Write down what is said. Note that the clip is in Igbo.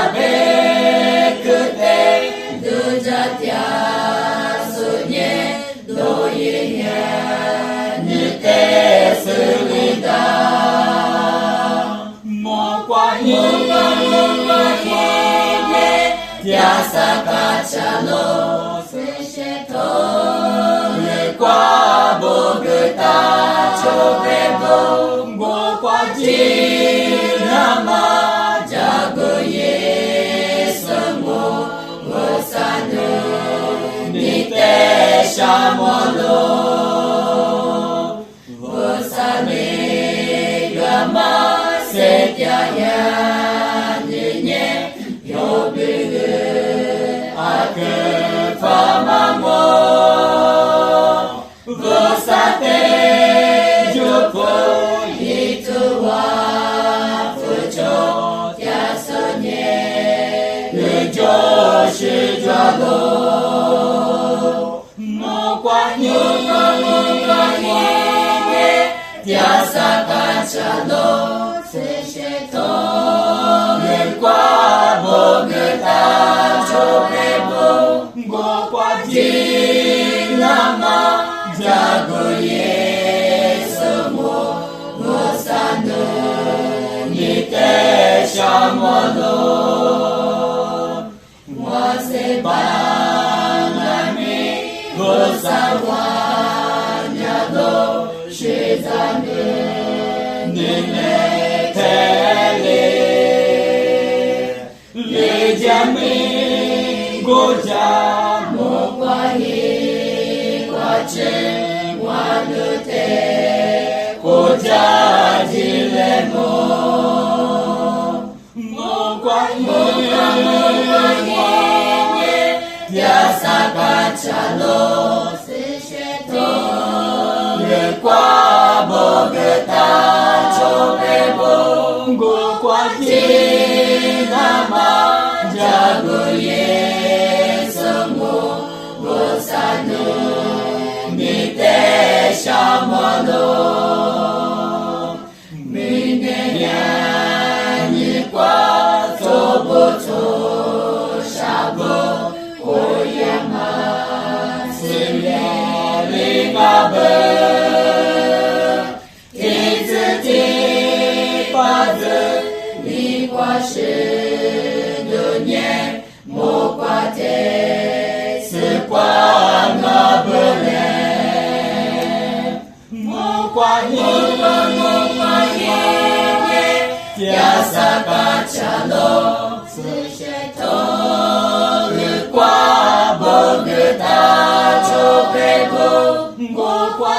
아베 그때 늦었야 수니 노예야 늦대 슬리다 모과히게 야사가차로 세셰토 qua bộ người ta cho về vô ngô qua chi nam ma cha go ye samo vô sa nu ni te sha mo lo vô sa ni ga ma se tia ya ni nhẹ yo bi a ke fa ma mo Vosate Jupo Yituwa Fucho Tiasonye Lujo Shijalo Mokwanye Tiasakachalo Sesheto Lukwa Bogeta Chokebo Gokwa Jinama Jagoye Samo Vosano Nite Shamolo Wase Banami Vosawanyado Shizane Nime Tele Lejami Goja Mokwahi Kwache Wanute Koja Jilemo Mokwanye Yasakachalo Sesheto Lekwa Bogeta Chokebo Ngokwa Jinama Jagoye Samo Gosano Nite Shamalo Minenya Nikwa Toboto Shabo Oyama Simye Lingabe Tiziti Paze Likwa Shidunye Mokwate Sikwa Ngabele Mokwanye Tiasakachalo Sesheto Lukwa Bogeta Chokebo Ngokwa